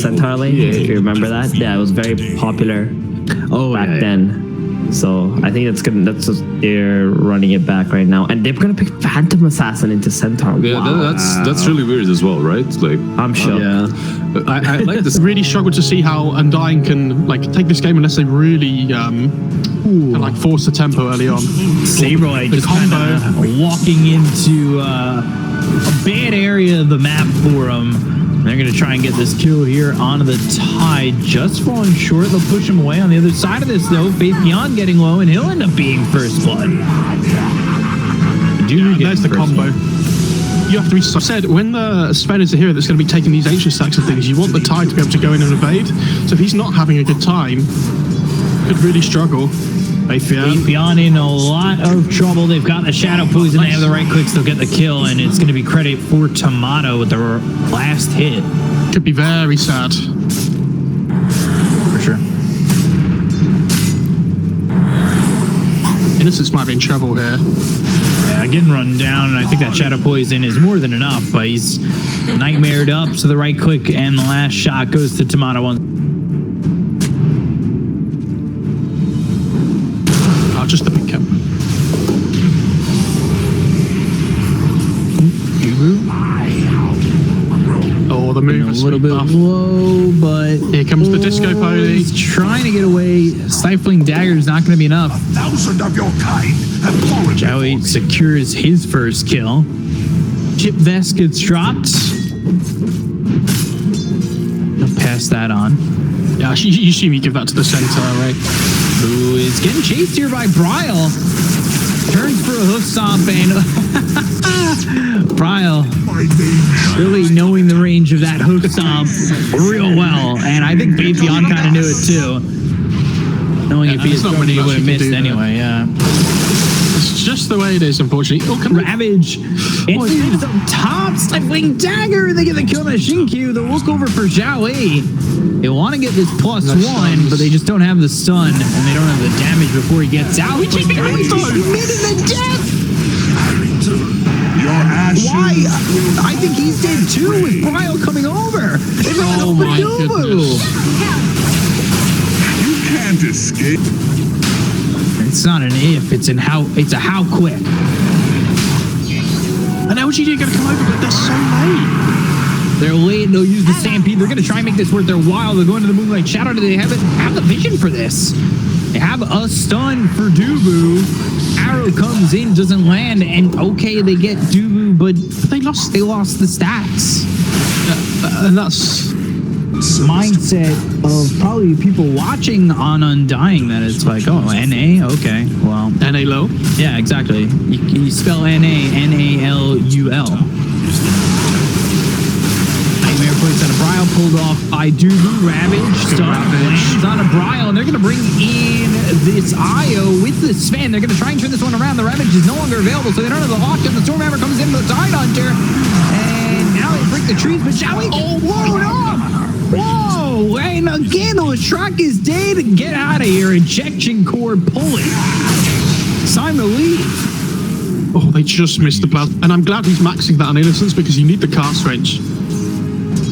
Centaur lane, if you remember that. Yeah, it was very popular back then. So I think that's good. That's just, they're running it back right now, and they're gonna pick Phantom Assassin into Centaur. Yeah, wow. that's really weird as well, right? Like, I'm sure. Yeah, I like this. Really struggle to see how Undying can like take this game unless they really can, like force the tempo early on. Sabroy just kind of walking into a bad area of the map for them. They're going to try and get this kill here onto the Tide. Just falling short. They'll push him away. On the other side of this, though, Faith Beyond getting low, and he'll end up being first blood. There's the combo. You have to be said when the Sven is the hero that's going to be taking these ancient stacks and things. You want the Tide to be able to go in and evade. So if he's not having a good time, could really struggle. Faith Beyond in a lot of trouble. They've got the Shadow Poison. They have the right clicks. They'll get the kill, and it's going to be credit for Tomato with their last hit. Could be very sad. For sure. Innocence might be in trouble here. Yeah, getting run down, and I think that Shadow Poison is more than enough, but he's nightmared up, so the right click and the last shot goes to Tomato. Just the pick up. Oh, the move is a little bit low, but here comes the Disco Pony. He's trying to get away. Stifling Dagger is not going to be enough. 1,000 of your kind have fallen. Joey secures his first kill. Chip Vest gets dropped. He'll pass that on. Yeah, you see me give that to the center, right? Who is getting chased here by Bryle. Turns for a hoof stomp, and Bryle really knowing the range of that hoof stomp real well. And I think Faith Beyond kind of knew it too. Knowing if he had thrown it, he would have missed anyway, yeah. It's just the way it is, unfortunately. Oh, Ravage. It's up top. Stifling Dagger. They get the kill on Shinkyu. They'll look over for Zhao Wei. They want to get this +1, but they just don't have the stun, and they don't have the damage before he gets out. He just committed the death! Why? I think he's dead too with Bryle coming over. Oh my goodness. You can't escape. It's not an if, it's a how quick. And LGD are going to come over, but they're so late. They're late. They'll use the Stampede. They're going to try and make this worth their while. They're going to the Moonlight Shadow. Do they have the vision for this? They have a stun for Dubu. Arrow comes in, doesn't land, and okay, they get Dubu, but they lost the stacks. And that's mindset of probably people watching on Undying that it's like, oh, NA? Okay, well. NA low? Yeah, exactly. You spell NA, NALUL. Nightmare plays on a Bryle, pulled off by Dubu. Ravage, stun, lands on a Bryle, and they're going to bring in this IO with the Sven. They're going to try and turn this one around. The Ravage is no longer available, so they don't have the lockdown. The Stormhammer comes in with the Tide Hunter, and now they break the trees, but shall we? Oh, whoa, no! Whoa! And again, the truck is dead. Get out of here. Injection cord pulling. It's time to leave. Oh, they just missed the plasma. And I'm glad he's maxing that on Innocence because you need the cast range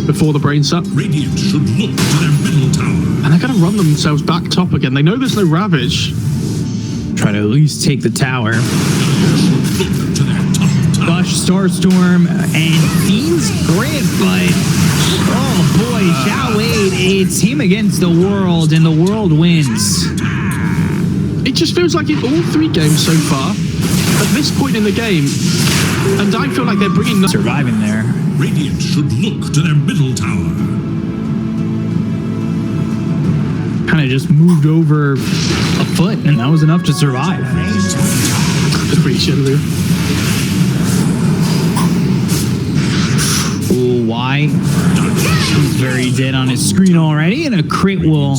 before the brain set. Radiant should look to their middle tower. And they're going to run themselves back top again. They know there's no Ravage. Try to at least take the tower. Look to their top tower. Gush, Starstorm, and Fiend's Grid, but oh boy, Zhao Wei, it's him against the world, and the world wins. It just feels like in all three games so far, at this point in the game, and I feel like they're bringing... Surviving there. Radiant should look to their middle tower. Kind of just moved over a foot, and that was enough to survive. That's pretty shitty. Ooh, why? He's very dead on his screen already, and a crit will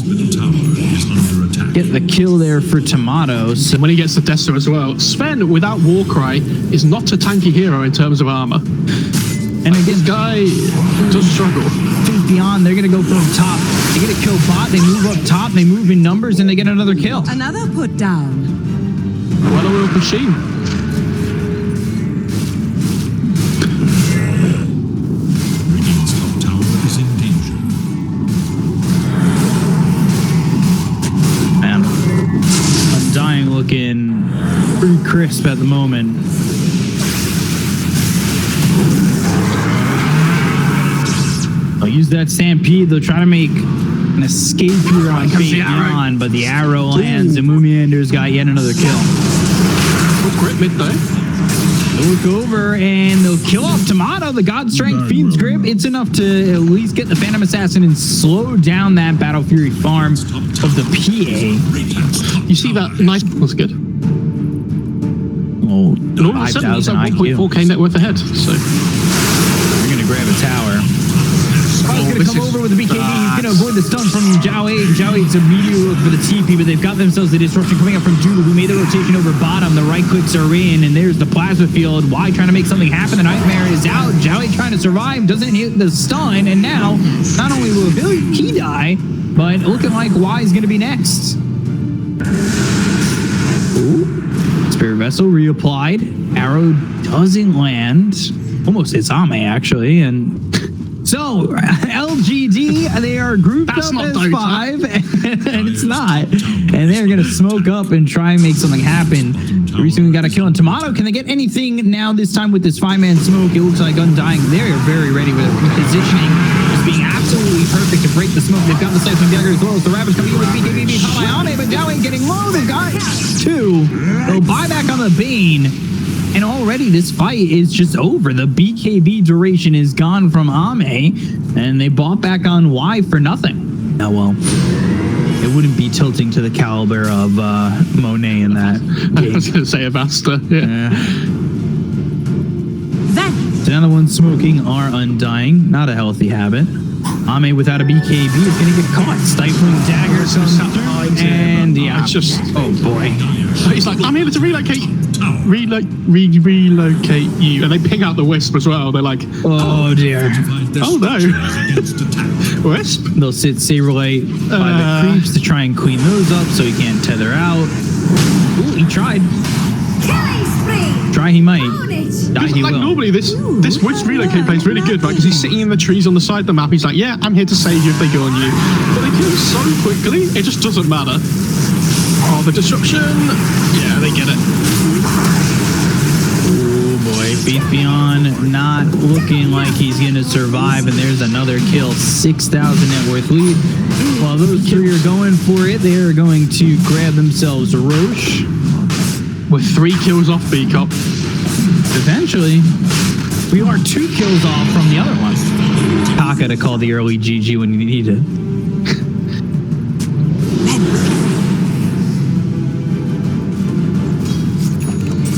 get the kill there for Tomatoes. When he gets the Desto as well, Sven, without Warcry, is not a tanky hero in terms of armor. And again, this guy does struggle. Faith Beyond, they're going to go from top. They get a kill bot, they move up top, they move in numbers, and they get another kill. Another put down. Well-oiled machine. Radiant's top tower is in danger. looking pretty crisp at the moment. I'll use that Stampede. They'll try to make an escape here on Fabian, but the arrow lands and Moomiander's got yet another kill. Grip mid though. They'll look over and they'll kill off Tomato, the God Strength Fiend's Grip. It's enough to at least get the Phantom Assassin and slow down that Battle Fury farm of the PA. You see that nice was good. Oh, And all of a sudden he's 5,000 at IQ. 1.4k net worth ahead. So We're going to grab a tower. He's going to this come is over with the BKB. He's going to avoid the stun from Zhao 8. Zhao 8's immediately look for the TP, but they've got themselves the disruption coming up from Doodle, who made the rotation over bottom. The right clicks are in, and there's the plasma field. Y trying to make something happen. The Nightmare is out. Zhao 8 trying to survive, doesn't hit the stun, and now not only will he die, but looking like Y is going to be next. Ooh. Spirit Vessel reapplied. Arrow doesn't land. Almost hits Ame, actually, and so, LGD, they are grouped That's up not as Dota. 5, and it's not. And they're going to smoke up and try and make something happen. Recently got a kill on Tomato. Can they get anything now this time with this 5-man smoke? It looks like Undying. They're very ready with their positioning. Just being absolutely perfect to break the smoke. They've got the Siphon Dagger as well as the Ravage coming in with BKB on it, but Dowie getting low. They've got 2. They'll buy back on the Bane. And already this fight is just over. The BKB duration is gone from Ame, and they bought back on Y for nothing. Now, well, it wouldn't be tilting to the caliber of Monet in that I was going to say Avasta. Yeah. So now the ones smoking are Undying. Not a healthy habit. Ame without a BKB is going to get caught. Stifling Dagger comes through, and yeah. It's just, Oh, boy. he's like, I'm here to relocate you. And they ping out the Wisp as well. They're like, Oh, dear. oh no. Wisp? They'll sit Saberlight by the creeps to try and clean those up so he can't tether out. Ooh, he tried. Try he might. Die he Like will. normally this Wisp relocate play is really good, right? Because he's sitting in the trees on the side of the map. He's like, yeah, I'm here to save you if they go on you. But they kill so quickly, it just doesn't matter. Oh, the disruption. Yeah, they get it. Oh boy, Faith Beyond not looking like he's gonna survive, and there's another kill. 6,000 net worth lead. While those 3 are going for it, they are going to grab themselves Roche. With 3 kills off B-Cop. Potentially. We are 2 kills off from the other one. Taka to call the early GG when you need it.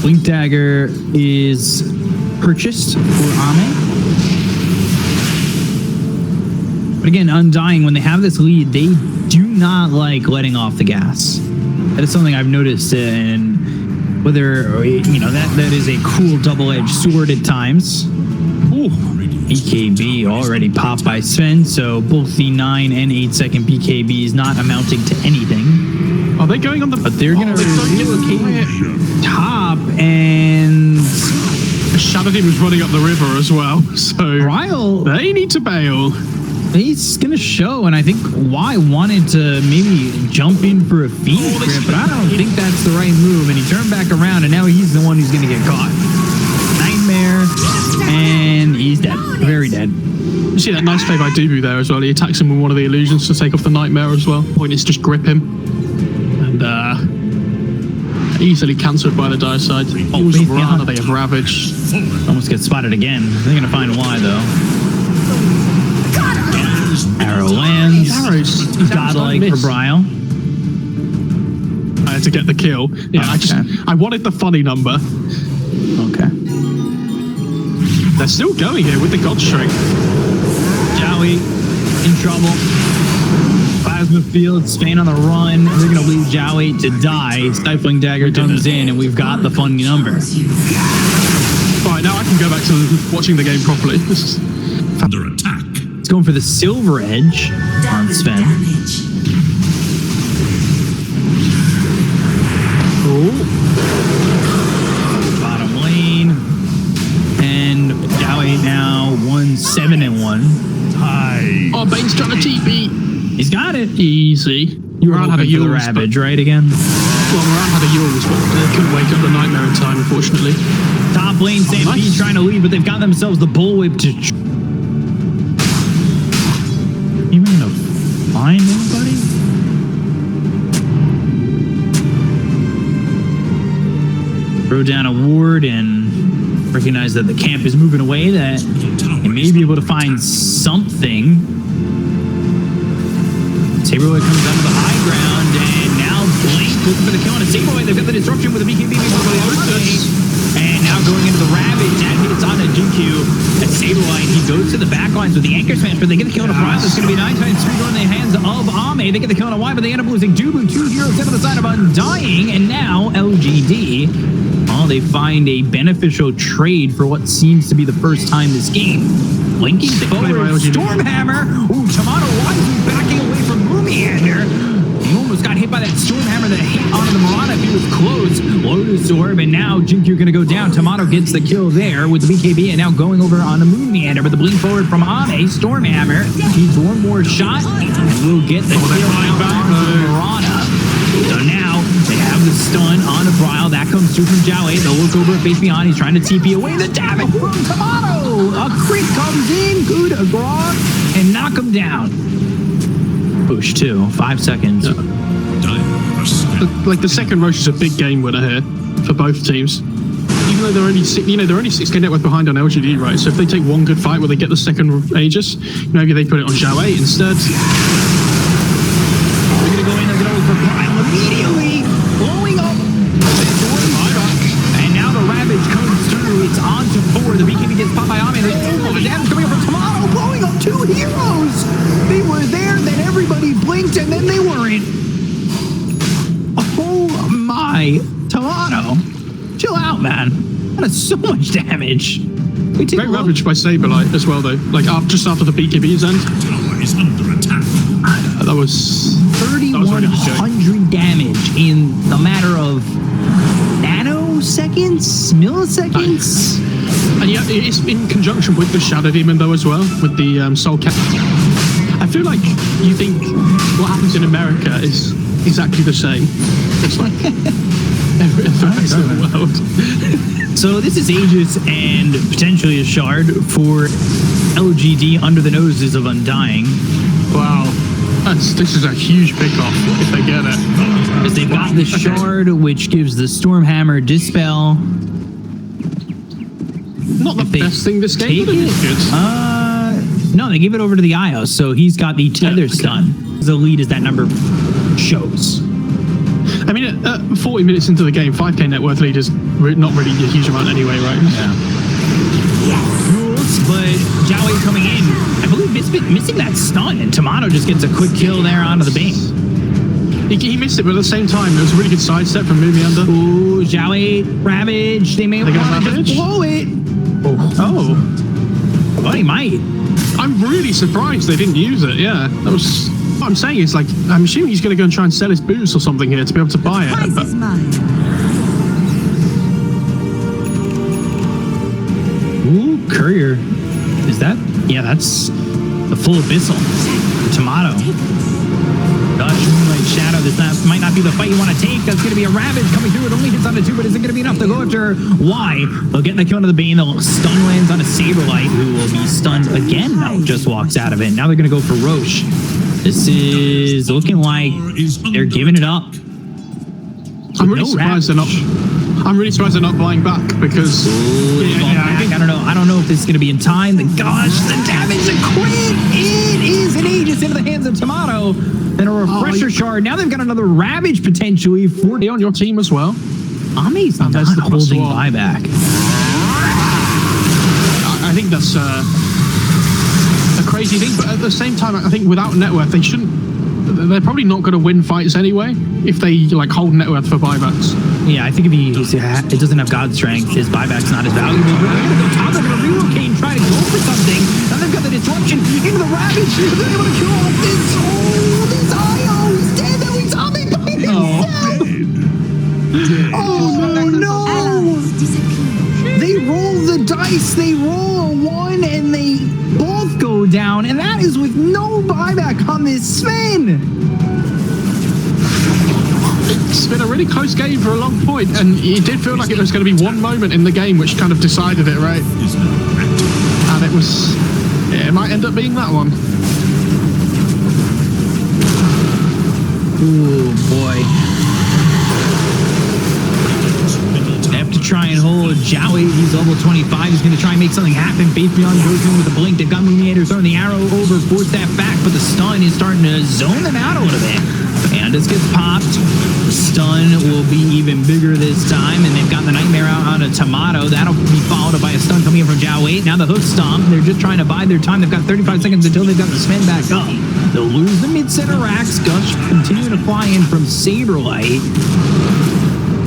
Blink Dagger is purchased for Ame. But again, Undying, when they have this lead, they do not like letting off the gas. That is something I've noticed, and whether, you know, that is a cool double-edged sword at times. Ooh, BKB already popped by Sven, so both the 9 and 8 second BKB is not amounting to anything. Are they going on the... But they're going to relocate top, and Shadow Demon was running up the river as well, so Ryle, they need to bail. he's going to show, and I think Y wanted to maybe jump in for a Phoenix grip, but I don't think that's the right move, and he turned back around, and now he's the one who's going to get caught. Nightmare, and he's dead. Very dead. You see that nice play by Dubu there as well. He attacks him with one of the illusions to take off the Nightmare as well. Point is just grip him. And easily cancelled by the dire side. Oh, Rana, they have Ravage. Almost gets spotted again. They're going to find Y, though. Arrow lands. Godlike for Bryle. I had to get the kill. Yeah, Okay. I wanted the funny number. Okay. They're still going here with the God Strength. Joey in trouble. Plasma field, Spain on the run. They're going to leave Joey to die. Stifling Dagger comes in, and we've got the funny number. Alright, now I can go back to watching the game properly. This is Under attack. It's going for the Silver Edge on Sven. Cool. Bottom lane. And Joey now 1-7-1. Oh, Bane's trying to TP. He's got it. Easy. You were Moran hoping had a for the Yules, Ravage, right, again? Well, Moran had a Yules, but they couldn't wake up the Nightmare in time, unfortunately. Top lane, Stampede nice. trying to lead, but they've got themselves the bullwhip to... Even gonna find anybody? Throw down a ward and recognize that the camp is moving away, that they may be able to find something. Saberboy comes down to the high ground, and now Blink looking for the kill on a Saberboy. They've got the disruption with the BKB. And now going into the Ravage, and it's on a GQ. At Saberboy, he goes to the back lines with the Anchor Smash, but they get the kill on a Prime. It's going to be 9 times speed on the hands of Ame. They get the kill on a Y, but they end up losing Dubu. 2 heroes into the side of Undying, and now LGD. Oh, they find a beneficial trade for what seems to be the first time this game. Blinking forward, Stormhammer. Ooh, Tomato wisely backing away from Moomiander. He almost got hit by that Stormhammer that hit onto the Mirana if he was close. Lotus Orb, and now Jinkyu gonna go down. Tomato gets the kill there with the BKB, and now going over on the Moomiander with the blink forward from Ame. Stormhammer needs one more shot, and we'll get the kill out on the Mirana. So now they have the stun on a Brile. That comes through from Jowie. They'll look over at Face Beyond. He's trying to TP away the damage from Tomato. A crit comes in. Good Agrog and knock him down. Push 2. 5 seconds. Yeah. Like the second rush is a big game winner here for both teams. Even though they're only 6k net worth behind on LGD, right? So if they take one good fight where they get the second Aegis, maybe they put it on Jowie instead. Immediately blowing up, and now the Ravage comes through. It's on to 4. The BKB gets popped by Ame. The damage coming up from Tomato, blowing up 2 heroes. They were there, then everybody blinked, and then they weren't. Oh my, Tomato, chill out, man. That is so much damage. Great Ravage by Saberlight as well, though. Like just after the BKB's end. Tower is under attack. That was 3,100 damage in the matter of nanoseconds, milliseconds. And yeah, it's in conjunction with the Shadow Demon though as well, with the Soul Cat. I feel like you think what happens in America is exactly the same. It's like every rest of the world. So this is Aegis and potentially a shard for LGD under the noses of Undying. Wow. This is a huge pick-off if they get it. As they've got the shard, which gives the Stormhammer Dispel. Not the best thing this game, but it is good. No, they give it over to the IO, so he's got the Tether stun. The lead as that number shows. I mean, 40 minutes into the game, 5k net worth lead is not really a huge amount anyway, right? Yeah. Rules, but Jowie coming in. I believe missing that stun, and Tomato just gets a quick kill there onto the Bing. He missed it, but at the same time, it was a really good sidestep from Moomiander. Ooh, Jowie, Ravage. They may want to just blow it. Oh, he might. I'm really surprised they didn't use it, yeah. That was... What I'm saying is, like, I'm assuming he's going to go and try and sell his boots or something here to be able to buy it. Price is mine. Ooh, Courier. Is that? Yeah, that's the full Abyssal. Tomato. Gosh, Moonlight Shadow. This might not be the fight you want to take. That's going to be a Ravage coming through. It only hits on a 2, but is it going to be enough to go after Y? They'll get the kill into the Bane. They'll stun lands on a Saberlight, who will be stunned again. No, just walks out of it. Now they're going to go for Roche. This is looking like they're giving it up. I'm really surprised they're not. I'm really surprised they're not buying back because. I don't know if this is going to be in time. Gosh, the damage, the crit! It is an Aegis into the hands of Tomato. Then a refresher shard. Now they've got another Ravage potentially for on your team as well. Ame's not holding buyback. I think that's a crazy thing, but at the same time, I think without net worth, they shouldn't. They're probably not going to win fights anyway if they like hold net worth for buybacks. Yeah, I think if it doesn't have God strength, his buyback's not as valuable. But they're going to go top, they're going to relocate and try to go for something. Now they've got the disruption into the Ravage. They're able to kill off this. Oh, this IO is dead. That was Ame by himself. Oh no! They roll the dice. They roll a 1, and they both go down, and that is with no buyback on this Sven. It's been a really close game for a long point, and it did feel like it was going to be one moment in the game which kind of decided it, right? Is now active. And it was... Yeah, it might end up being that one. Ooh, boy. They have to try and hold Jowie. He's level 25. He's going to try and make something happen. Faith Beyond goes in with a blink. They've got Mooniator throwing the arrow over, force that back, but the stun is starting to zone them out a little bit. And this gets popped. The stun will be even bigger this time, and they've got the Nightmare out on a Tomato. That'll be followed up by a stun coming in from Jowie. Now the hook stomp. They're just trying to bide their time. They've got 35 seconds until they've got the spin back up. They'll lose the mid-center racks. Gush continuing to fly in from Saberlight.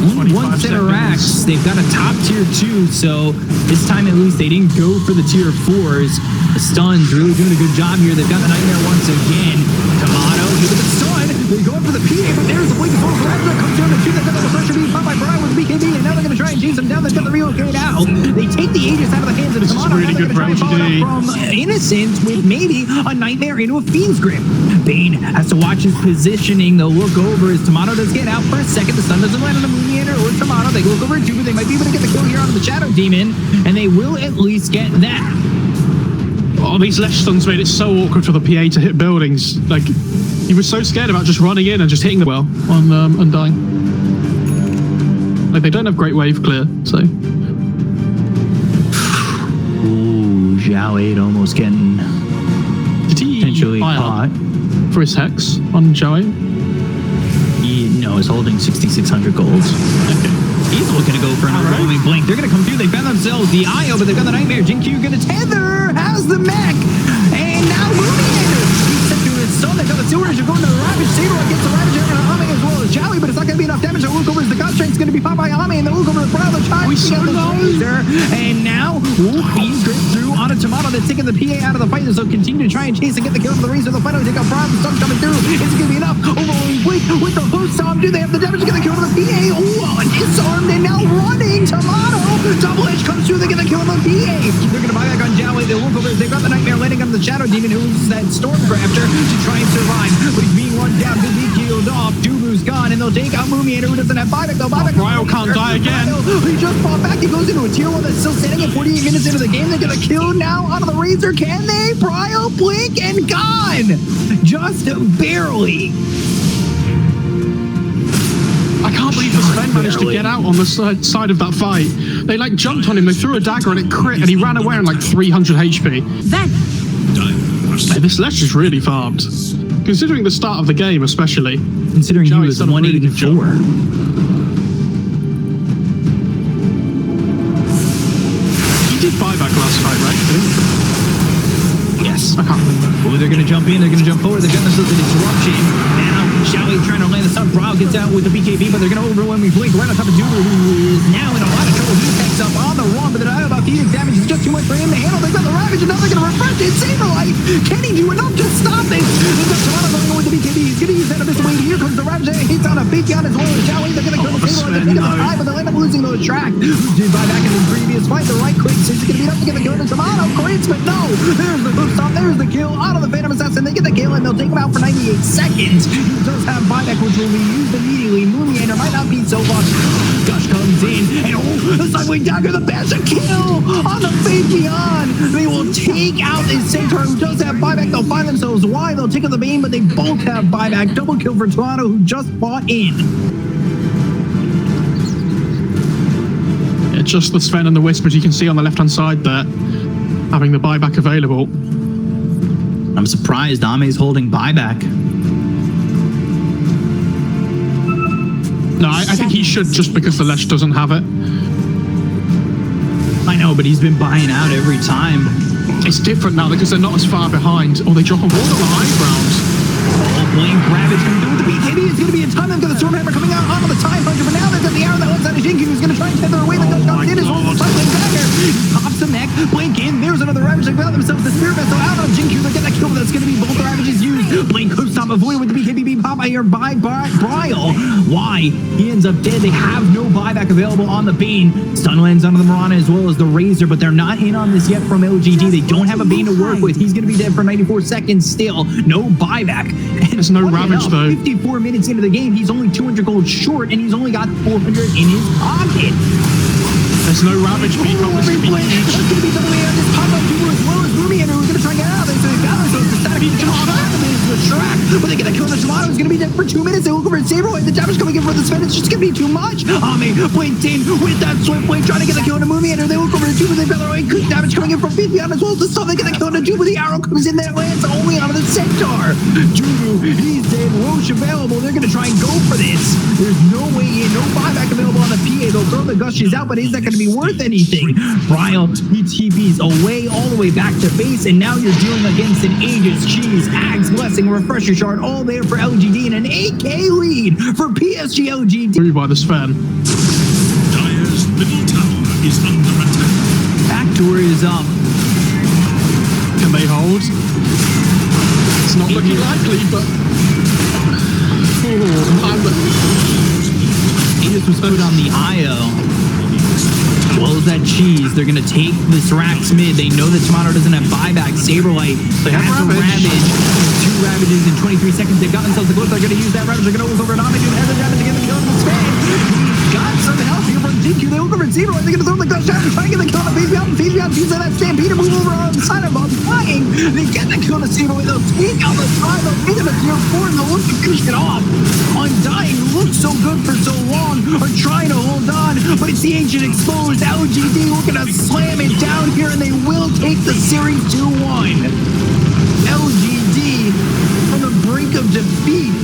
One center racks. They've got a top tier 2, so this time at least they didn't go for the tier 4s. The stun's really doing a good job here. They've got the Nightmare once again. Tomato, look at the stun. They're going for the PA, but there's the blink of full Raptor comes down to 2. They've got the pressure being popped by Brian with the BKB, and now they're going to try and chase him down. They've got the relocate out. They take the Aegis out of the hands of Tomato. Really good Now they're going to try and follow it up from Innocent with maybe a Nightmare into a Fiend's Grip. Bane has to watch his positioning. They'll look over as Tomato does get out for a second. The stun doesn't land on the Mooniator or Tomato. They look over at Juba. They might be able to get the kill here onto the Shadow Demon, and they will at least get that. Oh, these left stuns made it so awkward for the PA to hit buildings. Like, he was so scared about just running in and just hitting the well on Undying. Like, they don't have great wave clear, so... Ooh, Zhao 8 almost getting potentially caught. For his Hex on Joey? He's holding 6,600 gold. Okay. He's looking to go for another rolling blink. They're going to come through. They found themselves the IO, but they've got the Nightmare. Jinkyu going to tether, has the mech, and now Mooniator. He's set to his stun. They've got the Silver Ranger going to the Ravage. Saber gets the Ravage and Ame as well as Jowie, but it's not going to be enough damage. The look over is the God Strength's going to be popped by Ame, and the look over the Brow, the Child. And now, Fiend's Grip through on a Tomato that's taking the PA out of the fight. So continue to try and chase and get the kill for the Razor. They'll finally take out Brown. The stun coming through. Is it going to be enough? Overwhelming blink with the host stomp. Do they have the damage to get the kill on the PA? Oh, disarmed and now running. Tomato. Double Edge comes through. They get the kill on the PA. They're going to buy back on Jowie. They look over. They've got the Nightmare landing on the Shadow Demon, who's that Stormcrafter, to try and survive. But he's being run down. He'll be killed off. Dubu's gone, and they'll take out Mooniator, who doesn't have buyback. They'll buy back. Ryo can't die again. He just fought back. He goes into a tier 1 that's still standing at 48 minutes into the game. They're going to kill now out of the Razor. Can they? Bryo, blink, and gone. Just barely. I can't believe the Sven managed to get out on the side of that fight. They like jumped on him, they threw a dagger and it crit, and he ran away on like 300 HP. Hey, this Lesh is really farmed. Considering the start of the game, especially. Considering he was done a really good 184. He did buyback last fight, right? Yes. I can't remember. Oh, they're going to jump in. They're going to jump forward. They've got themselves a disruption. Now, Jowie trying to land the stun. Brow gets out with the BKB, but they're going to overwhelmingly blink right on top of Duber, who is now in a lot of trouble. He takes up on the run, but they're not about feeding damage. It's just too much for him to handle. They've got the Ravage, and now they're going to refresh it. Saberlight. Can he do enough to stop it? They've got Toronto going with the BKB. He's going to use that a bit away. Here comes the Ravage. It hits on a big gun as well as Jowie. They're going to kill the Saberlight. They're taking the high, but they'll end up losing those track. Who did buy back in the previous fight? The right quick. So he's going to be enough to get the kill to Toronto. Crits, but no. There's the hook stop. There's the kill out of the Phantom Assassin. They get the kill, and they'll take him out for 98 seconds. He does have buyback, which will be used immediately. Mooniator might not be so lucky. Gush comes in, and the sideway dagger, the bash, a kill on the Fade Beyond. They will take out his Centaur, who does have buyback. They'll find themselves why. They'll take out the Bane, but they both have buyback. Double kill for Toronto, who just fought in. Yeah, just the Sven and the Whispers you can see on the left-hand side there, having the buyback available. I'm surprised Ame's holding buyback. No, I think he should, just because the Lesh doesn't have it. I know, but he's been buying out every time. It's different now because they're not as far behind. Oh, they drop a wall on the high ground. Oh, Blink Ravage coming through with the BKB. It's going to be a ton. They've got the Stormhammer coming out onto the Time Hunter, but now they've got the arrow that looks out of Jinkyu, who's going to try and tether away the Dutch Gun. It is all the cycling dagger. He pops the neck. Blink in. There's another Ravage. They found themselves the Spirit Vessel out on Jinkyu. They're going to kill, but that's going to be both the Ravages used. Blink hoops up, avoided with the BKB pop by here by Bryle. Why? He ends up dead. They have no buyback available on the Bane. Stun lands onto the Mirana as well as the Razor, but they're not in on this yet from LGD. They don't have a Bane to work with. He's going to be dead for 94 seconds still. No buyback. And there's no Ravage though. 54 minutes into the game, he's only 200 gold short, and he's only got 400 in his pocket. There's no Ravage, but this could be huge. That's going to be the way out this pop-up duo as well as Ruby, and we're going to try and get out of there. So they got themselves the static the Shrek, but they're going to kill the Tomato. It's going to be dead for 2 minutes. They look over at Saberboy. The damage coming in for the Sven. It's just going to be too much. Ami blinked in with that swift blade, trying to get the kill on a movie, and they look over at Jubu. They've got their own good damage coming in from Vivian as well as the stuff. They get the kill on a Jubu. The arrow comes in there, lands only onto the Centaur. Jubu, he's dead. Roche available. They're going to try and go for this. There's no way in, no buyback available on the PA. They'll throw the gushes out, but is that going to be worth anything? Bryle, he TPs away all the way back to base, and now you're dealing against an Aegis, Cheese, Ags, Blessing, Refresher Shard, all there for LGD, and an 8k lead for Psg.lgd. Through by the Sven. Dire's middle tower is under attack. Backdoor is up. Can they hold? It's not looking likely, but... Aegis was put on the IO. As well as that Cheese, they're going to take this Rax mid. They know that Tomato doesn't have buyback. Saberlight, they have Ravage. 2 Ravages in 23 seconds. They've got themselves a glitch. They're going to use that Ravage. They're going to look over at Ami. Has the damage to get the kill on the Sven. He's got some help here from DQ. They look over at Saberlight. They're going to throw the gush down and try and get the kill on the Psg. Psg using that Stampede to move over on the side of them. Flying. They get the kill on the Saberlight. They'll take out the side. They'll take them to tier 4 and they'll look to finish it off. Undying looked so good for so long. Are trying to hold on, but it's the Ancient exposed. LGD looking to slam it down here, and they will take the series 2-1. LGD from the brink of defeat